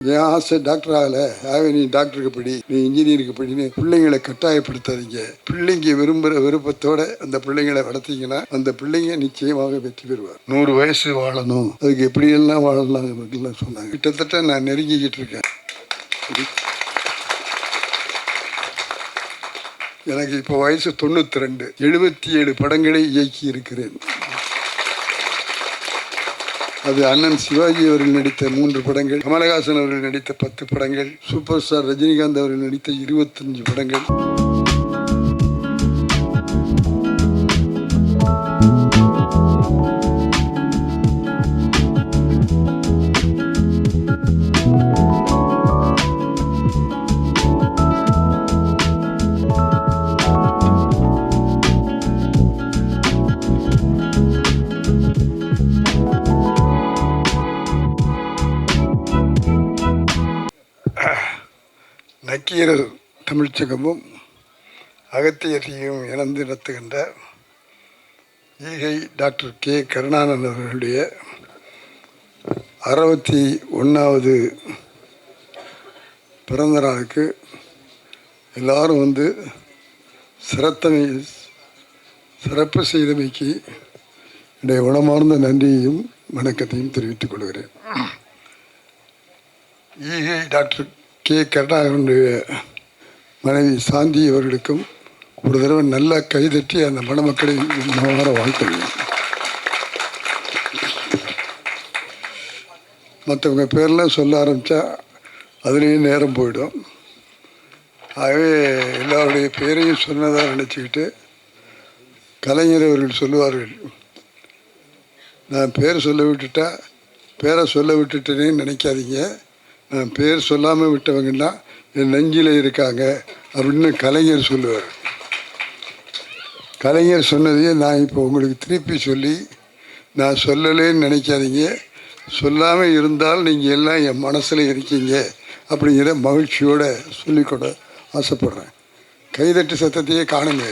என் ஆசை டாக்டர் ஆகலை, ஆகவே நீ டாக்டருக்கு படி, நீ இன்ஜினியருக்கு படின்னு பிள்ளைங்களை கட்டாயப்படுத்தாதீங்க. பிள்ளைங்க விரும்புகிற விருப்பத்தோட அந்த பிள்ளைங்களை வளர்த்தீங்கன்னா அந்த பிள்ளைங்க நிச்சயமாக வெற்றி பெறுவார். 100 வயசு வாழணும், அதுக்கு எப்படியெல்லாம் வாழலாம் சொன்னாங்க. கிட்டத்தட்ட நான் நெருங்கிக்கிட்டு இருக்கேன். எனக்கு இப்போ வயசு 92. 77 படங்களை இயக்கி இருக்கிறேன். அது அண்ணன் சிவாஜி அவர்கள் நடித்த 3 படங்கள், கமலஹாசன் அவர்கள் நடித்த 10 படங்கள், சூப்பர் ஸ்டார் ரஜினிகாந்த் அவர்கள் நடித்த 25 படங்கள். நக்கீரர் தமிழ்ச்சங்கமும் அகத்தியரையும் இணைந்து நடத்துகின்ற ஈகை டாக்டர் கே கருணானந்தன் அவர்களுடைய 61வது பிறந்த நாளுக்கு எல்லாரும் வந்து சிறப்பு செய்தமைக்கு என்னுடைய உளமார்ந்த நன்றியையும் வணக்கத்தையும் தெரிவித்துக் கொள்கிறேன். ஈகை டாக்டர் கே கருணாகரனுடைய மனைவி சாந்தி அவர்களுக்கும் ஒரு தடவை நல்லா கைதட்டி அந்த மணமக்களை மனமாற வாழ்த்துகிறேன். மற்றவங்க பேர்லாம் சொல்ல ஆரம்பித்தா அதுலேயும் நேரம் போயிடும். ஆகவே எல்லாருடைய பேரையும் சொன்னதாக நினச்சிக்கிட்டு கலைஞர் அவர்கள் சொல்லுவார்கள், நான் பேரை சொல்ல விட்டுட்டேனே நினைக்காதீங்க, நான் பேர் சொல்லாமல் விட்டவங்கன்னா என் நெஞ்சில் இருக்காங்க அப்படின்னு கலைஞர் சொல்லுவார். கலைஞர் சொன்னதையே நான் இப்போ உங்களுக்கு திருப்பி சொல்லி, நான் சொல்லலேன்னு நினைக்காதீங்க, சொல்லாமல் இருந்தால் நீங்கள் எல்லாம் என் மனசில் இருக்கீங்க அப்படிங்கிற மகிழ்ச்சியோடு சொல்லிக்கொள்ள ஆசைப்படுறேன். கைதட்டு சத்தத்தையே காணுங்க.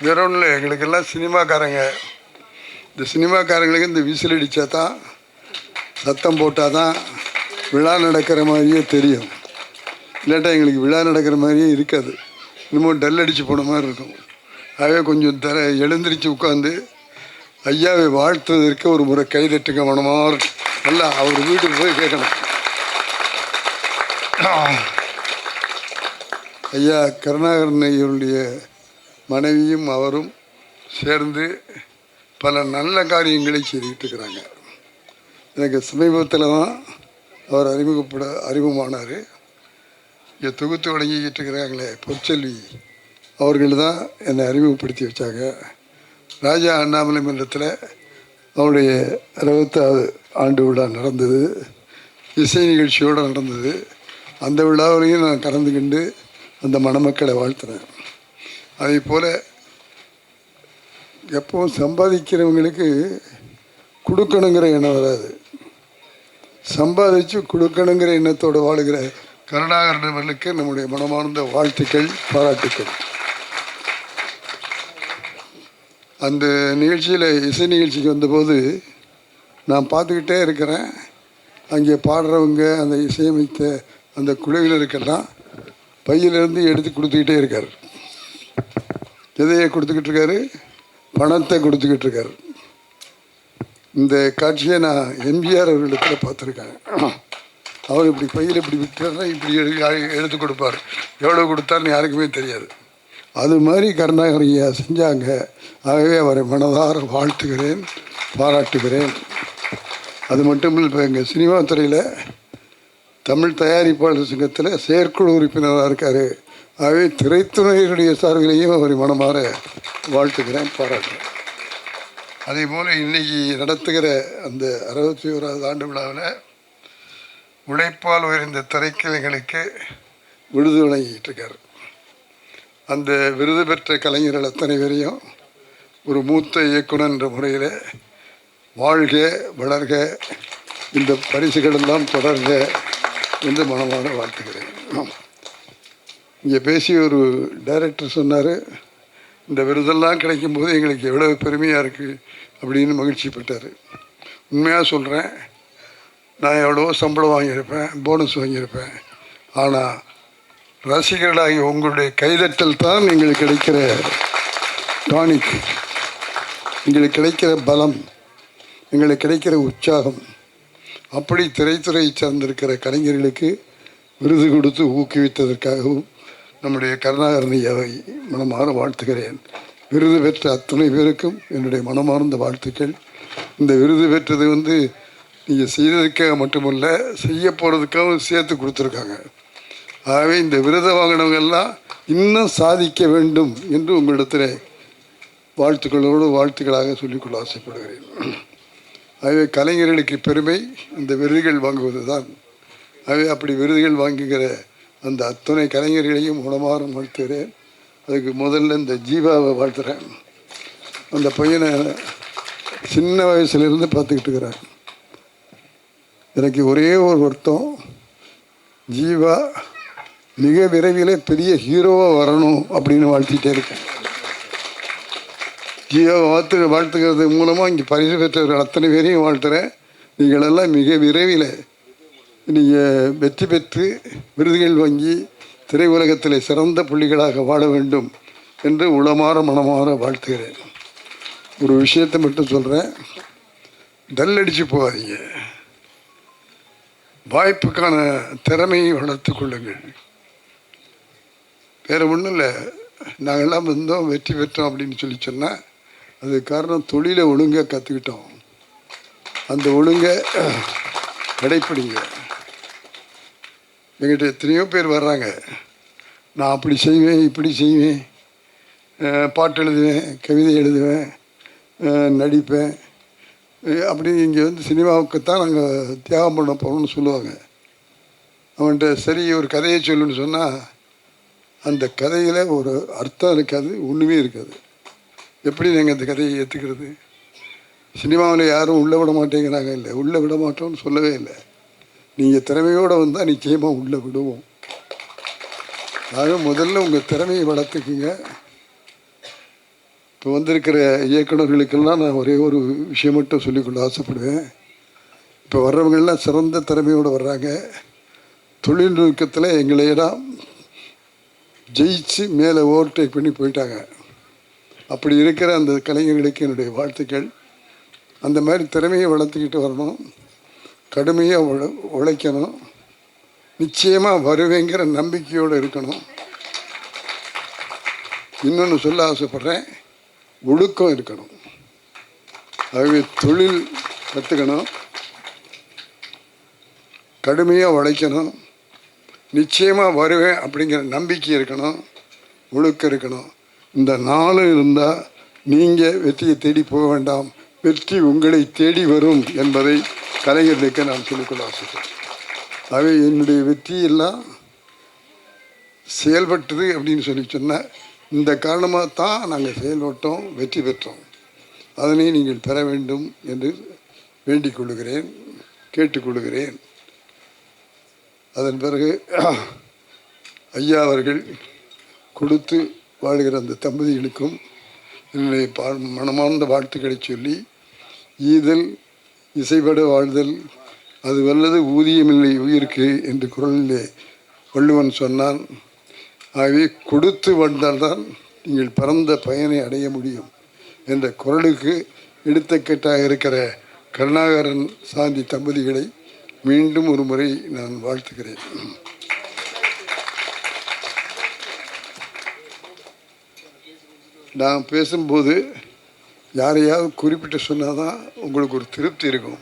வேற ஒன்றும் இல்லை, எங்களுக்கெல்லாம் சினிமாக்காரங்க, இந்த சினிமாக்காரங்களுக்கு இந்த விசில் அடித்தா தான், சத்தம் போட்டால் தான் விழா நடக்கிற மாதிரியே தெரியும். இல்லாட்டா எங்களுக்கு விழா நடக்கிற மாதிரியே இருக்காது, இன்னமும் டல் அடித்து போன மாதிரி இருக்கும். ஆகவே கொஞ்சம் எழுந்திரிச்சு உட்காந்து ஐயாவை வாழ்த்துவதற்கு ஒரு முறை கைதட்டுங்க மனமாக. நல்லா அவர் வீட்டுக்கு போய் கேட்கணும். ஐயா கருணாகரன் ஐயருடைய மனைவியும் அவரும் சேர்ந்து பல நல்ல காரியங்களை செய்துக்கிட்டு இருக்கிறாங்க. எனக்கு சமீபத்தில் தான் அவர் அறிமுகமானார். இங்கே தொகுத்து வழங்கிக்கிட்டு இருக்கிறாங்களே பொற்செல்வி அவர்கள் தான் என்னை அறிமுகப்படுத்தி வச்சாங்க. ராஜா அண்ணாமலை மன்றத்தில் அவருடைய 60வது ஆண்டு விழா நடந்தது, இசை நிகழ்ச்சியோடு நடந்தது. அந்த விழாவிலையும் நான் கலந்துக்கிண்டு அந்த மணமக்களை வாழ்த்துனேன். அதே போல் எப்பவும் சம்பாதிக்கிறவங்களுக்கு கொடுக்கணுங்கிற எண்ணம் வராது, சம்பாதிச்சு கொடுக்கணுங்கிற எண்ணத்தோடு வாழுகிற கருணாகரன் அவர்களுக்கு நம்முடைய மனமார்ந்த வாழ்த்துக்கள், பாராட்டுக்கள். அந்த நிகழ்ச்சியில் இசை நிகழ்ச்சிக்கு வந்தபோது நான் பார்த்துக்கிட்டே இருக்கிறேன். அங்கே பாடுறவங்க, அந்த இசையமைத்த அந்த குழுவினருக்கெல்லாம் பையிலிருந்து எடுத்து கொடுத்துக்கிட்டே இருக்கார். எதையை கொடுத்துக்கிட்டு இருக்காரு? பணத்தை கொடுத்துக்கிட்டு இருக்காரு. இந்த காட்சியை நான் எம்ஜிஆர் அவர்களிடத்தில் பார்த்துருக்கேன். அவர் இப்படி பையில் இப்படி விட்டுறா, இப்படி எடுத்து கொடுப்பார். எவ்வளோ கொடுத்தாருன்னு யாருக்குமே தெரியாது. அது மாதிரி கருணாகரையா செஞ்சாங்க. ஆகவே அவரை மனதார வாழ்த்துகிறேன், பாராட்டுகிறேன். அது மட்டும் இல்லை, இப்போ எங்கள் சினிமா துறையில் தமிழ் தயாரிப்பாளர் சங்கத்தில் செயற்குழு உறுப்பினராக இருக்கார். ஆகவே திரைத்துறையினுடைய சார்பிலையும் அவரை மனமாற வாழ்த்துக்கிறேன், பாராட்டுகிறேன். அதே போல் இன்றைக்கி நடத்துகிற அந்த 61வது ஆண்டு விழாவில் உழைப்பால் உயர்ந்த திரைக்கலைஞர்களுக்கு விருது வழங்கிட்டு இருக்கார். அந்த விருது பெற்ற கலைஞர்கள் அத்தனை பேரையும் ஒரு மூத்த இயக்குனர் என்ற முறையில் வாழ்க வளர்க, இந்த பரிசுகளெல்லாம் தொடர்க என்று மனமான வாழ்த்துக்கிறேன். இங்கே பேசி ஒரு டைரக்டர் சொன்னார், இந்த விருதெல்லாம் கிடைக்கும்போது எங்களுக்கு எவ்வளோ பெருமையாக இருக்குது அப்படின்னு மகிழ்ச்சிப்பட்டார். உண்மையாக சொல்கிறேன், நான் எவ்வளோ சம்பளம் வாங்கியிருப்பேன், போனஸ் வாங்கியிருப்பேன். ஆனால் ரசிகர்களாகி உங்களுடைய கைதட்டல் தான் எங்களுக்கு கிடைக்கிற டானிக், எங்களுக்கு கிடைக்கிற பலம், எங்களுக்கு கிடைக்கிற உற்சாகம். அப்படி திரைத்துறையை சார்ந்திருக்கிற கலைஞர்களுக்கு விருது கொடுத்து ஊக்குவித்ததற்காகவும் நம்முடைய கருணாகரன் ஐயாவை மனமாற வாழ்த்துகிறேன். விருது பெற்ற அத்தனை பேருக்கும் என்னுடைய மனமார்ந்த வாழ்த்துக்கள். இந்த விருது பெற்றது நீங்கள் செய்ததுக்காக மட்டுமல்ல, செய்ய போகிறதுக்காகவும் சேர்த்து கொடுத்துருக்காங்க. ஆகவே இந்த விருதை வாங்கினவங்கெல்லாம் இன்னும் சாதிக்க வேண்டும் என்று உங்களிடத்தில் வாழ்த்துக்களாக சொல்லிக்கொள்ள ஆசைப்படுகிறேன். ஆகவே கலைஞர்களுக்கு பெருமை இந்த விருதுகள் வாங்குவது தான். ஆகவே அப்படி விருதுகள் வாங்குகிற அந்த அத்தனை கலைஞர்களையும் உணமாற வாழ்த்துகிறேன். அதுக்கு முதல்ல இந்த ஜீவாவை வாழ்த்துறேன். அந்த பையனை சின்ன வயசுலேருந்து பார்த்துக்கிட்டு இருக்கிறேன். எனக்கு ஒரே ஒரு வருத்தம், ஜீவா மிக விரைவில் பெரிய ஹீரோவாக வரணும் அப்படின்னு வாழ்த்திட்டே இருக்கேன். ஜீவாவை வாழ்த்துக்கிறது மூலமாக இங்கே பரிசு பெற்றவர்கள் அத்தனை பேரையும் வாழ்த்துறேன். நீங்களெல்லாம் மிக விரைவில் நீங்கள் வெற்றி பெற்று விருதுகள் வாங்கி திரையுலகத்தில் சிறந்த புள்ளிகளாக வாழ வேண்டும் என்று உளமாற மனமாற வாழ்த்துகிறேன். ஒரு விஷயத்தை மட்டும் சொல்கிறேன், டல் அடித்து போகாதீங்க. வாய்ப்புக்கான திறமையை வளர்த்து கொள்ளுங்கள். வேறு ஒன்றும் இல்லை, நாங்கள்லாம் வந்தோம் வெற்றி பெற்றோம் அப்படின்னு சொன்னால் அது காரணம் தொழிலை ஒழுங்காக கற்றுக்கிட்டோம். அந்த ஒழுங்கை கடைப்பிடிங்க. எங்கிட்ட எத்தனையோ பேர் வர்றாங்க, நான் அப்படி செய்வேன் இப்படி செய்வேன், பாட்டு எழுதுவேன், கவிதை எழுதுவேன், நடிப்பேன், அப்படி இங்கே சினிமாவுக்குத்தான் நாங்கள் தியாகம் பண்ண போகிறோம்னு சொல்லுவாங்க. அவன்கிட்ட சரி ஒரு கதையை சொல்லுன்னு சொன்னால் அந்த கதையில் ஒரு அர்த்தம் இருக்காது, ஒன்றுமே இருக்காது. எப்படி நாங்கள் அந்த கதையை ஏற்றுக்கிறது? சினிமாவில் யாரும் உள்ளே விட மாட்டேங்கிறாங்க. இல்லை, உள்ளே விட மாட்டோம்னு சொல்லவே இல்லை. நீங்கள் திறமையோடு வந்தால் நிச்சயமாக உள்ளே விடுவோம். ஆக முதல்ல உங்கள் திறமையை வளர்த்துக்குங்க. இப்போ வந்திருக்கிற இயக்குநர்களுக்கெல்லாம் நான் ஒரே ஒரு விஷயம் மட்டும் சொல்லிக்கொள்ள ஆசைப்படுவேன். இப்போ வர்றவங்கெல்லாம் சிறந்த திறமையோடு வர்றாங்க. தொழில்நுட்பத்தில் எங்களையெல்லாம் ஜெயிச்சு மேலே ஓவர்டேக் பண்ணி போயிட்டாங்க. அப்படி இருக்கிற அந்த கலைஞர்களுக்கு என்னுடைய வாழ்த்துக்கள். அந்த மாதிரி திறமையை வளர்த்துக்கிட்டு வரணும், கடுமையாக உழைக்கணும், நிச்சயமாக வருவேங்கிற நம்பிக்கையோடு இருக்கணும். இன்னொன்று சொல்ல ஆசைப்பட்றேன், ஒழுக்கம் இருக்கணும். ஆகவே தொழில் கற்றுக்கணும், கடுமையாக உழைக்கணும், நிச்சயமாக வருவேன் அப்படிங்கிற நம்பிக்கை இருக்கணும், ஒழுக்கம் இருக்கணும். இந்த 4 இருந்தால் நீங்கள் வெற்றியை தேடி போக வேண்டாம், வெற்றி உங்களை தேடி வரும் என்பதை கலைஞர்களுக்கு நான் சொல்லிக்கொள்ள ஆசைப்பட்டேன். ஆகவே என்னுடைய வெற்றியெல்லாம் செயல்பட்டது அப்படின்னு சொன்னால் இந்த காரணமாக தான் நாங்கள் செயல்பட்டோம், வெற்றி பெற்றோம். அதனை நீங்கள் பெற வேண்டும் என்று வேண்டிக் கொள்கிறேன், கேட்டுக்கொள்கிறேன். அதன் பிறகு ஐயா அவர்கள் கொடுத்து வாழ்கிற அந்த தம்பதிகளுக்கும் என்னுடைய மனமார்ந்த வாழ்த்துக்களை சொல்லி, ஈதல் இசைப்பட வாழ்தல் அது வல்லது ஊதியமில்லை உயிருக்கு என்று குரலிலே வள்ளுவன் சொன்னான். ஆகவே கொடுத்து வாழ்ந்தால்தான் நீங்கள் பரந்த பயனை அடைய முடியும் என்ற குரலுக்கு எடுத்துக்கட்டாக இருக்கிற கருணாகரன் சாந்தி தம்பதிகளை மீண்டும் ஒரு முறை நான் வாழ்த்துகிறேன். நான் பேசும்போது யாரையாவது குறிப்பிட்டு சொன்னால் தான் உங்களுக்கு ஒரு திருப்தி இருக்கும்.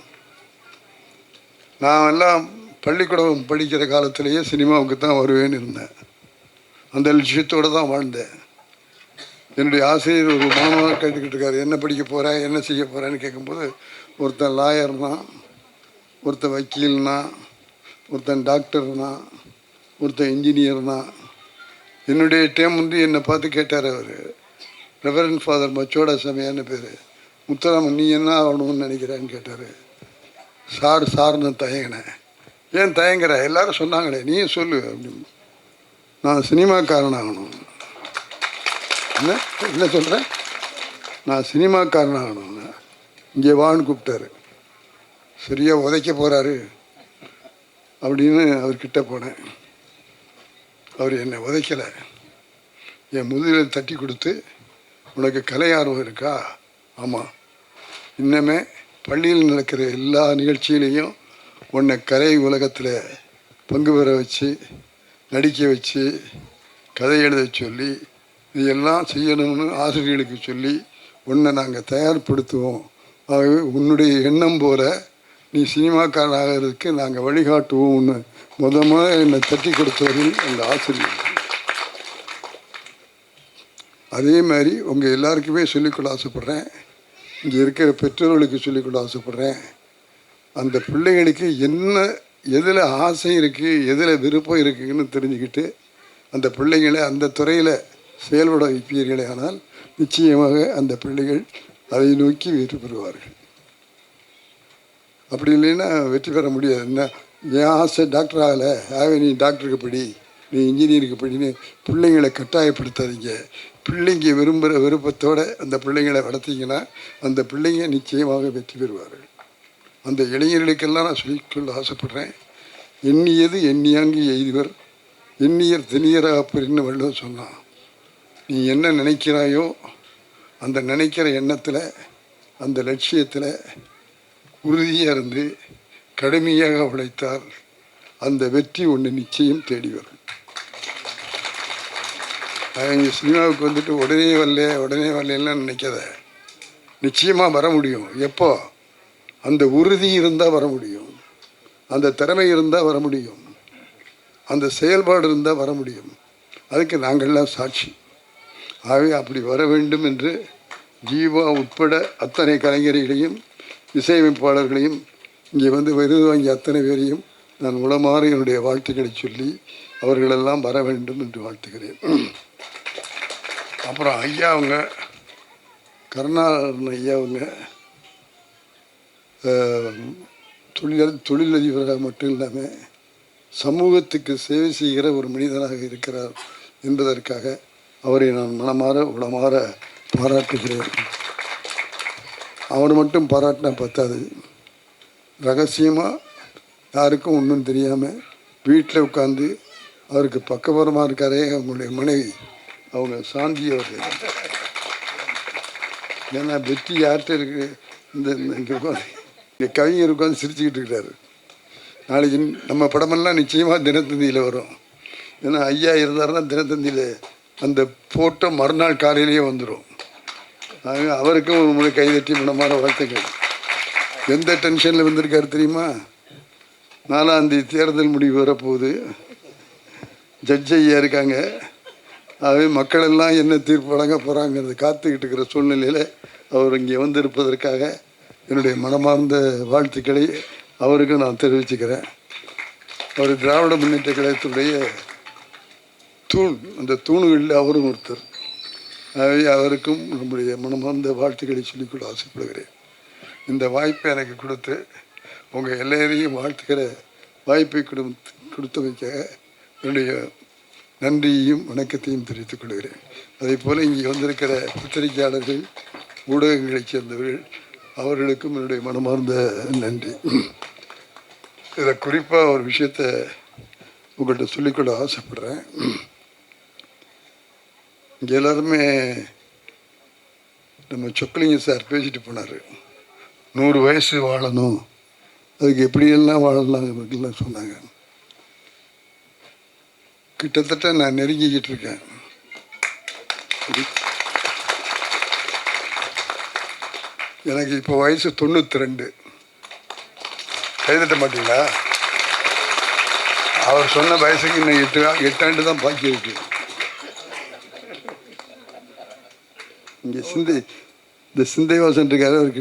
நான் எல்லாம் பள்ளிக்கூடம் படிக்கிற காலத்திலேயே சினிமாவுக்கு தான் வருவேன்னு இருந்தேன். அந்த லட்சியத்தோடு தான் வாழ்ந்தேன். என்னுடைய ஆசிரியர் ஒரு மாணவன் கேட்டுக்கிட்டு இருக்காரு, என்ன படிக்க போகிறேன், என்ன செய்ய போகிறேன்னு கேட்கும்போது, ஒருத்தன் லாயர்னா, ஒருத்தன் வக்கீல்னா, ஒருத்தன் டாக்டர்னா, ஒருத்தன் இன்ஜினியர்னா. என்னுடைய டைம் என்னை பார்த்து கேட்டார் அவர், ரெவரண்ட் ஃபாதர் மச்சோடா சமையான்னு பேர், முத்துராமன் நீ என்ன ஆகணும்னு நினைக்கிறேன்னு கேட்டார். சார்னு தயங்கினேன். ஏன் தயங்குற, எல்லாரும் சொன்னாங்களே நீயும் சொல்லு அப்படின்னு. நான் சினிமாக்காரன் ஆகணும். என்ன சொல்கிறேன், நான் சினிமாக்காரன் ஆகணும்னு. இங்கே வான்னு கூப்பிட்டாரு. சரியாக உதைக்க போகிறாரு அப்படின்னு அவர்கிட்ட போனேன். அவர் என்னை உதைக்கலை, என் முதுகில் தட்டி கொடுத்து, உனக்கு கலை ஆர்வம் இருக்கா? ஆமாம், இன்னமே பள்ளியில் நடக்கிற எல்லா நிகழ்ச்சியிலையும் உன்னை கலை உலகத்தில் பங்கு பெற வச்சு, நடிக்க வச்சு, கதை எழுத சொல்லி, இதையெல்லாம் செய்யணும்னு ஆசிரியர்களுக்கு சொல்லி உன்னை நாங்கள் தயார்படுத்துவோம். ஆகவே உன்னுடைய எண்ணம் போல நீ சினிமாக்காரன் ஆகிறதுக்கு நாங்கள் வழிகாட்டுவோம்னு முதல்ல என்னை தட்டி கொடுத்தவர்கள் அந்த ஆசிரியர். அதே மாதிரி உங்கள் எல்லாருக்குமே சொல்லிக்கொள்ள ஆசைப்பட்றேன், இங்கே இருக்கிற பெற்றோர்களுக்கு சொல்லிக்கொள்ள ஆசைப்பட்றேன். அந்த பிள்ளைகளுக்கு என்ன எதில் ஆசை இருக்குது, எதில் விருப்பம் இருக்குதுன்னு தெரிஞ்சுக்கிட்டு அந்த பிள்ளைகளை அந்த துறையில் செயல்பட வைப்பீர்களே ஆனால் நிச்சயமாக அந்த பிள்ளைகள் அதை நோக்கி வெற்றி பெறுவார்கள். அப்படி இல்லைன்னா வெற்றி பெற முடியாது. என்ன என் ஆசை டாக்டர் ஆகலை, ஆகவே நீ டாக்டருக்கு படி, நீ இன்ஜினியருக்கு படின்னு பிள்ளைங்களை கட்டாயப்படுத்தாதீங்க. பிள்ளைங்க விரும்புகிற விருப்பத்தோடு அந்த பிள்ளைங்களை வளர்த்திங்கன்னா அந்த பிள்ளைங்க நிச்சயமாக வெற்றி பெறுவார்கள். அந்த இளைஞர்களுக்கெல்லாம் நான் சொல்லிக்கொள்ள ஆசைப்படுறேன், எண்ணியது எண்ணியாங்கு எய்துவர், எண்ணியர் திணியராக அப்படின்னு வள்ளுவர் சொன்னான். நீ என்ன நினைக்கிறாயோ அந்த நினைக்கிற எண்ணத்தில், அந்த லட்சியத்தில் உறுதியாக இருந்து கடுமையாக உழைத்தால் அந்த வெற்றி ஒன்று நிச்சயம் தேடி வரும். அவங்க சினிமாவுக்கு வந்துட்டு உடனே வரலாம் நினைக்காத, நிச்சயமாக வர முடியும். எப்போ? அந்த உறுதி இருந்தால் வர முடியும், அந்த திறமை இருந்தால் வர முடியும், அந்த செயல்பாடு இருந்தால் வர முடியும். அதுக்கு நாங்கள்லாம் சாட்சி. ஆகவே அப்படி வர வேண்டும் என்று ஜீவா உட்பட அத்தனை கலைஞர்களையும் இசையமைப்பாளர்களையும் இங்கே வந்து விருது வாங்கிய அத்தனை பேரையும் நான் உளமாற என்னுடைய வாழ்த்துக்களை சொல்லி அவர்களெல்லாம் வர வேண்டும் என்று வாழ்த்துக்கிறேன். அப்புறம் ஐயா அவங்க கருணாகரன் ஐயா அவங்க தொழிலதிபராக மட்டும் இல்லாமல் சமூகத்துக்கு சேவை செய்கிற ஒரு மனிதனாக இருக்கிறார் என்பதற்காக அவரை நான் மனமாற உளமாற பாராட்டுகிறேன். அவர் மட்டும் பாராட்டினா பத்தாது, ரகசியமாக யாருக்கும் ஒன்றும் தெரியாமல் வீட்டில் உட்காந்து அவருக்கு பக்கபலமாக இருக்காரே அவங்களுடைய மனைவி, அவங்க சாந்தி அவர்கள். ஏன்னா வெற்றி யார்கிட்ட இருக்குது? இங்கே உட்காந்து இங்கே கவிஞர் உட்காந்து சிரிச்சுக்கிட்டு இருக்கிறாரு. நாளைக்கு நம்ம படமெல்லாம் நிச்சயமாக தினத்தந்தியில் வரும். ஏன்னா ஐயா இருந்தாருன்னா தினத்தந்தியில் அந்த போட்டோ மறுநாள் காலையிலேயே வந்துடும். ஆக அவருக்கும் ஒரு முறை கைதட்டி மனமான வாழ்த்துக்கள். எந்த டென்ஷனில் வந்திருக்காரு தெரியுமா? 4ஆம் தேதி தேர்தல் முடிவு வரப்போகுது, ஜட்ஜ் ஐயா இருக்காங்க. ஆகவே மக்களெல்லாம் என்ன தீர்ப்பு வழங்க போகிறாங்கிறது காத்துக்கிட்டு இருக்கிற சூழ்நிலையில் அவர் இங்கே வந்திருப்பதற்காக என்னுடைய மனமார்ந்த வாழ்த்துக்களை அவருக்கும் நான் தெரிவிச்சுக்கிறேன். அவர் திராவிட முன்னேற்ற கழகத்துடைய தூண், அந்த தூணுகளில் அவரும் ஒருத்தர். ஆகவே அவருக்கும் நம்முடைய மனமார்ந்த வாழ்த்துக்களை சொல்லிக்கொள்ள ஆசைப்படுகிறேன். இந்த வாய்ப்பை எனக்கு கொடுத்து உங்கள் எல்லோரையும் வாழ்த்துக்கிற வாய்ப்பை கொடுத்தமைக்காக என்னுடைய நன்றியையும் வணக்கத்தையும் தெரிவித்துக் கொள்கிறேன். அதே போல் இங்கே வந்திருக்கிற பத்திரிகையாளர்கள், ஊடகங்களைச் சேர்ந்தவர்கள் அவர்களுக்கும் என்னுடைய மனமார்ந்த நன்றி. இதில் குறிப்பாக ஒரு விஷயத்தை உங்கள்கிட்ட சொல்லிக்கொள்ள ஆசைப்படுறேன். இங்கே எல்லாருமே நம்ம சொக்கலிங்க சார் பேசிட்டு போனார், 100 வயசு வாழணும், அதுக்கு எப்படியெல்லாம் வாழலாம்லாம் சொன்னாங்க. கிட்டத்தட்ட நான் நெருங்கிக்கிட்டு இருக்கேன். எனக்கு இப்போ வயசு 92. கைதட்ட மாட்டீங்களா? அவர் சொன்ன வயசுக்கு இன்னும் 8 ஆண்டு தான் பாக்கி இருக்கு. இங்கே இந்த சிந்தைவாசன் இருக்காரு, அவர்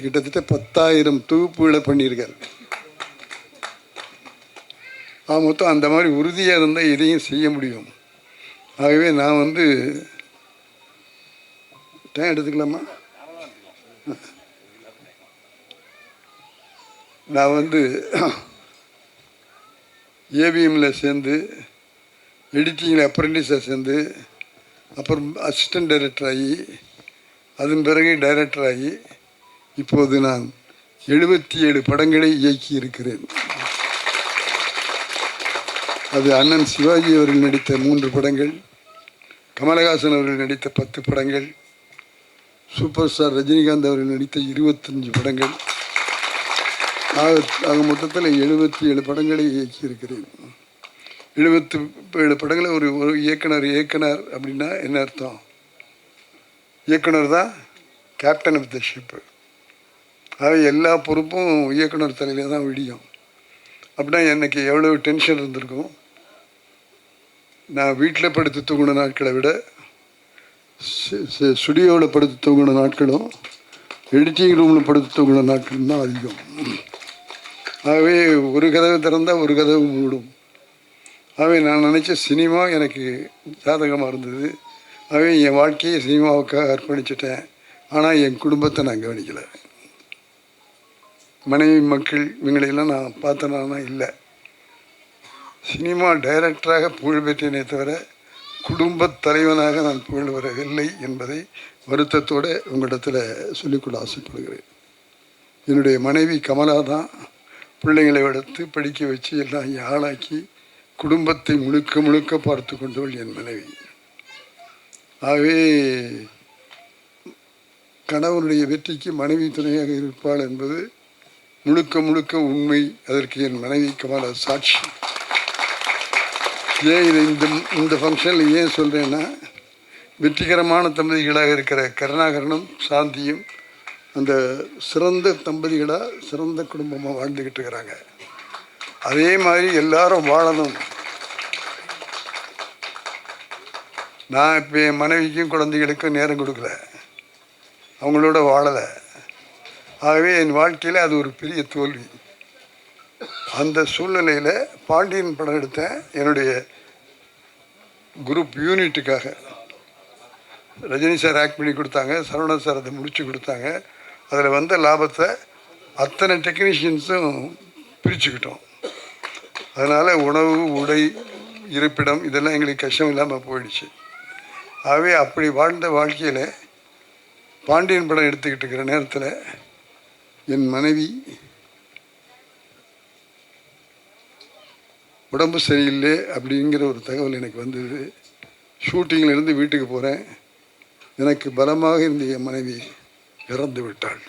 கிட்டத்தட்ட 10,000 தொகுப்புகளை பண்ணியிருக்காரு. மொத்தம் அந்த மாதிரி உறுதியாக இருந்தால் எதையும் செய்ய முடியும். ஆகவே நான் டைம் எடுத்துக்கலாமா? நான் ஏவிஎம்மில் சேர்ந்து எடிட்டிங்கில் அப்ரெண்டிஸாக சேர்ந்து அப்புறம் அசிஸ்டன்ட் டைரக்டர் ஆகி அதன் பிறகு டைரக்டர் ஆகி இப்போது நான் 77 படங்களை இயக்கி இருக்கிறேன். அது அண்ணன் சிவாஜி அவர்கள் நடித்த 3 படங்கள், கமலஹாசன் அவர்கள் நடித்த 10 படங்கள், சூப்பர் ஸ்டார் ரஜினிகாந்த் அவர்கள் நடித்த 25 படங்கள். ஆக மொத்தத்தில் 77 படங்களை இயக்கியிருக்கிறேன். 77 படங்களை ஒரு இயக்குனர் அப்படின்னா என்ன அர்த்தம்? இயக்குனர் தான் கேப்டன் ஆஃப் த ஷிப்பு. ஆக எல்லா பொறுப்பும் இயக்குனர் தலையில் தான் விடியும். அப்படின்னா எனக்கு எவ்வளோ டென்ஷன் இருந்திருக்கும். நான் வீட்டில் படுத்து தூங்கின நாட்களை விட ஸ்டுடியோவில் படுத்து தூங்கின நாட்களும் எடிட்டிங் ரூமில் படுத்து தூங்கின நாட்களும் தான் அதிகம். ஆகவே ஒரு கதவு திறந்தால் ஒரு கதவு மூடும். ஆகவே நான் நினச்ச சினிமா எனக்கு ஜாதகமாக இருந்தது. ஆகவே என் வாழ்க்கையை சினிமாவுக்காக அர்ப்பணிச்சிட்டேன். ஆனால் என் குடும்பத்தை நான் கவனிக்கலை. மனைவி மக்கள் இவங்களையெல்லாம் நான் பார்த்தேன்னா இல்லை. சினிமா டைரக்டராக புகழ் பெற்றேனே தவிர குடும்பத் தலைவனாக நான் புகழ் வரவில்லை என்பதை வருத்தத்தோடு உங்களிடத்தில் சொல்லிக்கொள்ள ஆசைப்படுகிறேன். என்னுடைய மனைவி கமலா தான் பிள்ளைங்களை எடுத்து படிக்க வச்சு எல்லாம் ஆளாக்கி குடும்பத்தை முழுக்க முழுக்க பார்த்து கொண்டவள் என் மனைவி. ஆகவே கணவனுடைய வெற்றிக்கு மனைவி துணையாக இருப்பாள் என்பது முழுக்க முழுக்க உண்மை. அதற்கு என் மனைவி கமலா சாட்சி. ஏன் இதை இந்த ஃபங்க்ஷனில் ஏன் சொல்கிறேன்னா, வெற்றிகரமான தம்பதிகளாக இருக்கிற கருணாகரனும் சாந்தியும் அந்த சிறந்த தம்பதிகளாக சிறந்த குடும்பமாக வாழ்ந்துக்கிட்டு இருக்கிறாங்க. அதே மாதிரி எல்லாரும் வாழணும். நான் இப்போ என் மனைவிக்கும் குழந்தைகளுக்கும் நேரம் கொடுக்கல, அவங்களோட வாழலை. ஆகவே என் வாழ்க்கையில் அது ஒரு பெரிய தோல்வி. அந்த சூழ்நிலையில் பாண்டியன் படம் எடுத்தேன். என்னுடைய குரூப் யூனிட்டுக்காக ரஜினி சார் ஆக்ட் பண்ணி கொடுத்தாங்க, சரவணன் சார் அதை முடித்து கொடுத்தாங்க. அதில் வந்த லாபத்தை அத்தனை டெக்னீஷியன்ஸும் பிரிச்சுக்கிட்டோம். அதனால் உணவு, உடை, இருப்பிடம் இதெல்லாம் எங்களுக்கு கஷ்டம் இல்லாமல் போயிடுச்சு. ஆகவே அப்படி வாழ்ந்த வாழ்க்கையில் பாண்டியன் படம் எடுத்துக்கிட்டு இருக்கிற நேரத்தில் என் மனைவி உடம்பு சரியில்லை அப்படிங்கிற ஒரு தகவல் எனக்கு வந்தது. ஷூட்டிங்கிலிருந்து வீட்டுக்கு போகிறேன். எனக்கு பலமாக இருந்த என் மனைவி இறந்து விட்டாள்.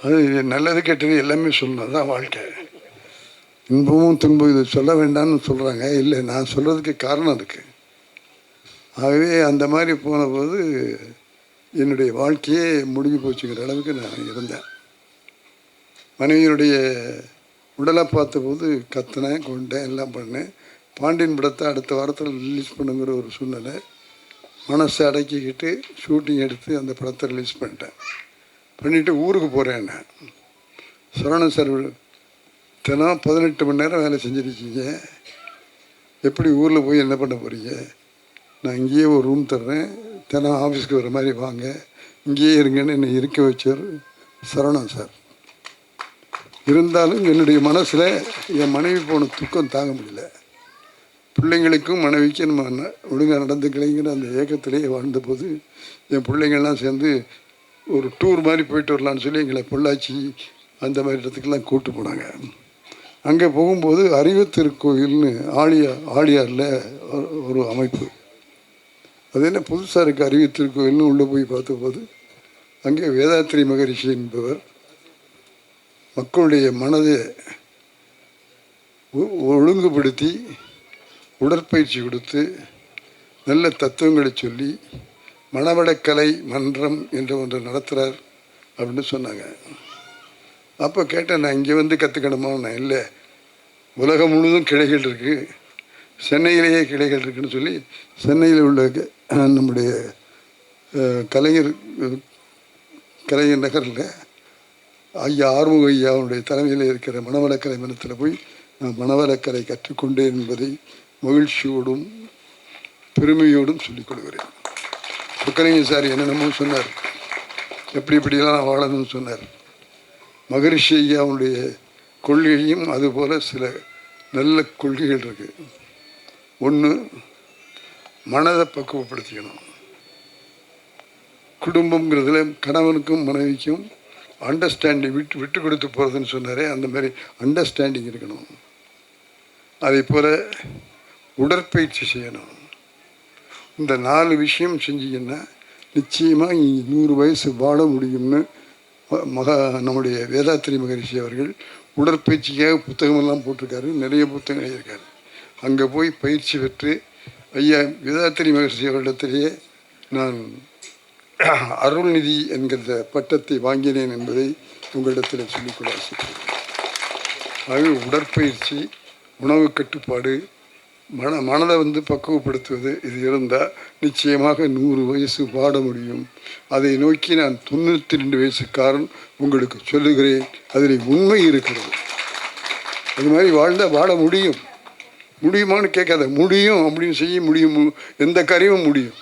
அது நல்லது கெட்டது எல்லாமே சொல்லணும், அதுதான் வாழ்க்கை. இன்பமும் துன்பம் இது சொல்ல வேண்டாம்னு சொல்கிறாங்க. இல்லை, நான் சொல்கிறதுக்கு காரணம் இருக்குது. ஆகவே அந்த மாதிரி போன போது என்னுடைய வாழ்க்கையே முடிஞ்சு போச்சுங்கிற அளவுக்கு நான் இருந்தேன். மனைவியினுடைய உடலை பார்த்தபோது கத்தினேன், கொண்டேன், எல்லாம் பண்ணேன். பாண்டியன் படத்தை அடுத்த வாரத்தில் ரிலீஸ் பண்ணுங்கிற ஒரு சூழ்நிலை. மனசை அடக்கிக்கிட்டு ஷூட்டிங் எடுத்து அந்த படத்தை ரிலீஸ் பண்ணிட்டேன். பண்ணிவிட்டு ஊருக்கு போகிறேன். நான் சரவணன் சார் தினம் 18 மணி நேரம் வேலை செஞ்சுருக்கீங்க, எப்படி ஊரில் போய் என்ன பண்ண போகிறீங்க? நான் இங்கேயே ஒரு ரூம் தர்றேன், தினம் ஆஃபீஸ்க்கு வர மாதிரி வாங்க, இங்கேயே இருங்கன்னு என்னை இருக்க வச்சார் சரவணன் சார். இருந்தாலும் என்னுடைய மனசில் என் மனைவி போன துக்கம் தாங்க முடியல. பிள்ளைங்களுக்கும் மனைவிக்கும் நம்ம ஒழுங்காக நடந்துக்கலைங்கிற அந்த ஏக்கத்திலேயே வாழ்ந்தபோது என் பிள்ளைங்கள்லாம் சேர்ந்து ஒரு டூர் மாதிரி போயிட்டு வரலான்னு சொல்லி எங்களை பொள்ளாச்சி அந்த மாதிரி இடத்துக்கெல்லாம் கூப்பிட்டு போனாங்க. அங்கே போகும்போது அறிவுத்திருக்கோயில்னு ஆழியாரில் ஒரு அமைப்பு. அது என்ன புதுசாக இருக்குது அறிவுத்திருக்கோயில்னு உள்ளே போய் பார்த்தபோது அங்கே வேதாத்திரி மகரிஷி என்பவர் மக்களுடைய மனதை ஒழுங்குபடுத்தி உடற்பயிற்சி கொடுத்து நல்ல தத்துவங்களை சொல்லி மணவடக்கலை மன்றம் என்று ஒன்று நடத்துகிறார் அப்படின்னு சொன்னாங்க. அப்போ கேட்டேன், நான் இங்கே வந்து கற்றுக்கணுமா? நான் இல்லை, உலகம் முழுவதும் கிளைகள் இருக்குது, சென்னையிலேயே கிளைகள் இருக்குதுன்னு சொல்லி சென்னையில் உள்ள நம்முடைய கலைஞர் நகரில் ஐயா ஆறுமுக ஐயாவுடைய தலைமையில் இருக்கிற மணவளக்கலை மன்றத்தில் போய் நான் மணவளக்கலை கற்றுக்கொண்டேன் என்பதை மகிழ்ச்சியோடும் பெருமையோடும் சொல்லிக் கொள்கிறேன். சுக்கரலிங்க சார் என்னென்னமோ சொன்னார், எப்படி இப்படியெல்லாம் வாழணும்னு சொன்னார். மகரிஷி ஐயாவுடைய கொள்கையும் அதுபோல் சில நல்ல கொள்கைகள் இருக்குது. ஒன்று, மனதை பக்குவப்படுத்திக்கணும். குடும்பங்கிறதுல கணவனுக்கும் மனைவிக்கும் அண்டர்ஸ்டாண்டிங், விட்டு கொடுத்து போகிறதுன்னு சொன்னாரே, அந்த மாதிரி அண்டர்ஸ்டாண்டிங் இருக்கணும். அதே போல் உடற்பயிற்சி செய்யணும். இந்த 4 விஷயம் செஞ்சீங்கன்னா நிச்சயமாக 100 வயசு வாழ முடியும்னு நம்முடைய வேதாத்திரி மகரிஷி அவர்கள் உடற்பயிற்சிக்காக புத்தகமெல்லாம் போட்டிருக்காரு, நிறைய புத்தகம் எழுதியிருக்காரு. அங்கே போய் பயிற்சி பெற்று ஐயா வேதாத்திரி மகரிஷி அவர்களிடத்திலேயே நான் அருள்நிதி என்கிற பட்டத்தை வாங்கினேன் என்பதை உங்களிடத்தில் சொல்லிக்கொள்ள ஆசைப்படுகிறேன். ஆகவே உடற்பயிற்சி, உணவு கட்டுப்பாடு, மனதை பக்குவப்படுத்துவது, இது இருந்தால் நிச்சயமாக 100 வயசு வாழ முடியும். அதை நோக்கி நான் 92 வயசுக்காரன் உங்களுக்கு சொல்லுகிறேன். அதில் உண்மை இருக்கிறது. அது மாதிரி வாழ்ந்தால் வாழ முடியும். முடியுமான்னு கேட்காத, முடியும் அப்படின்னு செய்ய முடியும். எந்த காரியமும் முடியும்.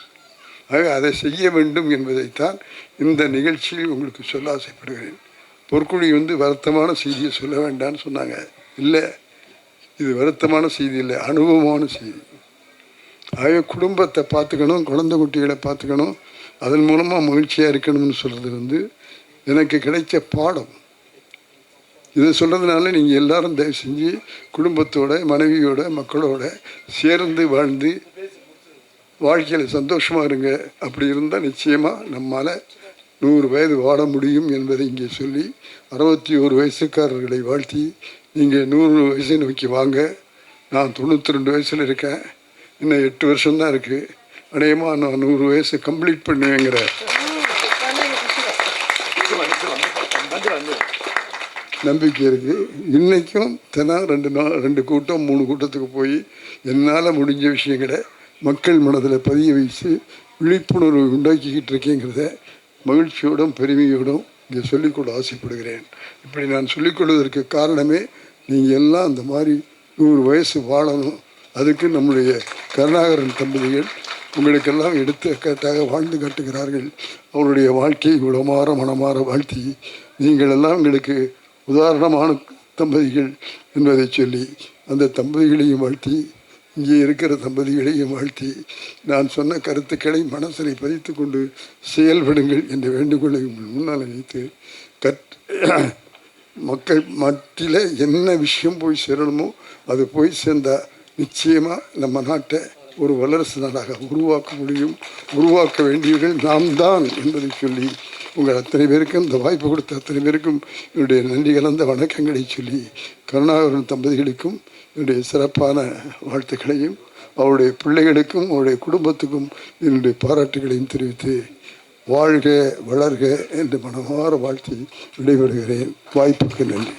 ஆக அதை செய்ய வேண்டும் என்பதைத்தான் இந்த நிகழ்ச்சியில் உங்களுக்கு சொல்ல ஆசைப்படுகிறேன். பொற்குழி வருத்தமான செய்தியை சொல்ல வேண்டாம்னு சொன்னாங்க. இல்லை, இது வருத்தமான செய்தி இல்லை, அனுபவமான செய்தி. ஆகவே குடும்பத்தை பார்த்துக்கணும், குழந்தை குட்டிகளை பார்த்துக்கணும், அதன் மூலமாக மகிழ்ச்சியாக இருக்கணும்னு சொல்கிறது எனக்கு கிடைச்ச பாடம். இதை சொல்கிறதுனால நீங்கள் எல்லாரும் தயவு செஞ்சு குடும்பத்தோட, மனைவியோட, மக்களோட சேர்ந்து வாழ்ந்து வாழ்க்கையில் சந்தோஷமாக இருங்க. அப்படி இருந்தால் நிச்சயமாக நம்மால் 100 வயது வாழ முடியும் என்பதை இங்கே சொல்லி 61 வயசுக்காரர்களை வாழ்த்தி நீங்கள் 100 வயசை நோக்கி வாங்க. நான் 92 வயசில் இருக்கேன். இன்னும் 8 வருஷம்தான் இருக்குது. அநேகமாக நான் 100 வயசு கம்ப்ளீட் பண்ணுவேங்கிற நம்பிக்கை இருக்குது. இன்றைக்கும் தினம் 2 கூட்டம் 3 கூட்டத்துக்கு போய் என்னால் முடிஞ்ச விஷயங்களை மக்கள் மனதில் பதிய வைத்து விழிப்புணர்வு உண்டாக்கிக்கிட்டு இருக்கேங்கிறத மகிழ்ச்சியோடும் பெருமையோடும் இங்கே சொல்லிக்கொள்ள ஆசைப்படுகிறேன். இப்படி நான் சொல்லிக்கொள்வதற்கு காரணமே நீங்கள் எல்லாம் அந்த மாதிரி 100 வயசு வாழணும். அதுக்கு நம்முடைய கருணாகரன் தம்பதிகள் உங்களுக்கெல்லாம் எடுத்துக்காட்டாக வாழ்ந்து காட்டுகிறார்கள். அவருடைய வாழ்க்கையை உளமாற மனமாற வாழ்த்தி நீங்களெல்லாம் எங்களுக்கு உதாரணமான தம்பதிகள் என்பதை சொல்லி அந்த தம்பதிகளையும் வாழ்த்தி, இங்கே இருக்கிற தம்பதிகளையும் வாழ்த்தி, நான் சொன்ன கருத்துக்களை மனசில் பதித்து கொண்டு செயல்படுங்கள் என்ற வேண்டுகோளை முன்னால் வைத்து மக்கள் மத்தியில் என்ன விஷயம் போய் சேரணுமோ அது போய் சேர்ந்தால் நிச்சயமாக நம்ம நாட்டை ஒரு வல்லரசு நாடாக உருவாக்க முடியும். உருவாக்க வேண்டியவர்கள் நாம் தான் என்பதை சொல்லி உங்கள் அத்தனை பேருக்கும், இந்த வாய்ப்பு கொடுத்த அத்தனை பேருக்கும் என்னுடைய நன்றி கலந்த வணக்கங்களை சொல்லி கருணாகரன் தம்பதிகளுக்கும் என்னுடைய சிறப்பான வாழ்த்துக்களையும் அவருடைய பிள்ளைகளுக்கும் அவருடைய குடும்பத்துக்கும் என்னுடைய பாராட்டுகளையும் தெரிவித்து வாழ்க வளர்க என்று மனமாற வாழ்த்தி விடைபெறுகிறேன். வாய்ப்புக்கு நன்றி.